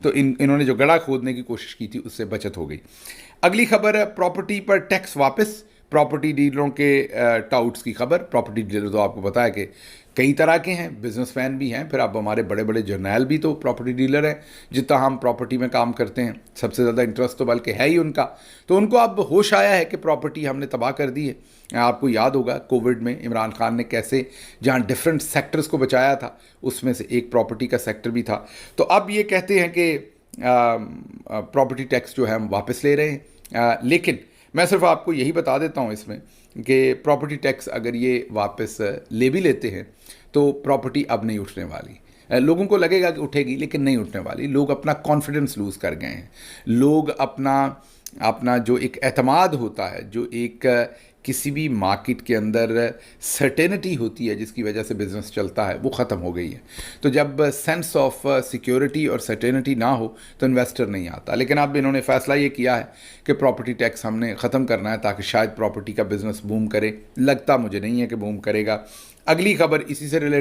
تو انہوں نے جو گڑھا کھودنے کی کوشش کی تھی اس سے بچت ہو گئی۔ اگلی خبر ہے پراپرٹی پر ٹیکس واپس، پراپرٹی ڈیلروں کے ٹاؤٹس کی خبر۔ پراپرٹی ڈیلر تو آپ کو پتا ہے کہ کئی طرح کے ہیں، بزنس مین بھی ہیں، پھر اب ہمارے بڑے بڑے جرنیل بھی تو پراپرٹی ڈیلر ہیں، جتنا ہم پراپرٹی میں کام کرتے ہیں سب سے زیادہ انٹرسٹ تو بلکہ ہے ہی ان کا۔ تو ان کو اب ہوش آیا ہے کہ پراپرٹی ہم نے تباہ کر دی ہے۔ آپ کو یاد ہوگا کووڈ میں عمران خان نے کیسے جہاں ڈفرینٹ سیکٹرز کو بچایا تھا، اس میں سے ایک پراپرٹی کا سیکٹر بھی تھا۔ تو اب یہ کہتے ہیں کہ پراپرٹی ٹیکس جو ہے ہم واپس لے رہے ہیں، لیکن میں صرف آپ کو یہی بتا دیتا ہوں اس میں کہ پراپرٹی ٹیکس اگر یہ واپس لے بھی لیتے ہیں تو پراپرٹی اب نہیں اٹھنے والی۔ لوگوں کو لگے گا کہ اٹھے گی لیکن نہیں اٹھنے والی۔ لوگ اپنا کانفیڈنس لوز کر گئے ہیں، لوگ اپنا جو ایک اعتماد ہوتا ہے، جو ایک کسی بھی مارکیٹ کے اندر سرٹینٹی ہوتی ہے جس کی وجہ سے بزنس چلتا ہے، وہ ختم ہو گئی ہے۔ تو جب سینس آف سیکیورٹی اور سرٹینٹی نہ ہو تو انویسٹر نہیں آتا۔ لیکن اب انہوں نے فیصلہ یہ کیا ہے کہ پراپرٹی ٹیکس ہم نے ختم کرنا ہے تاکہ شاید پراپرٹی کا بزنس بوم کرے۔ لگتا مجھے نہیں ہے کہ بوم کرے گا۔ اگلی خبر اسی سے ریلیٹڈ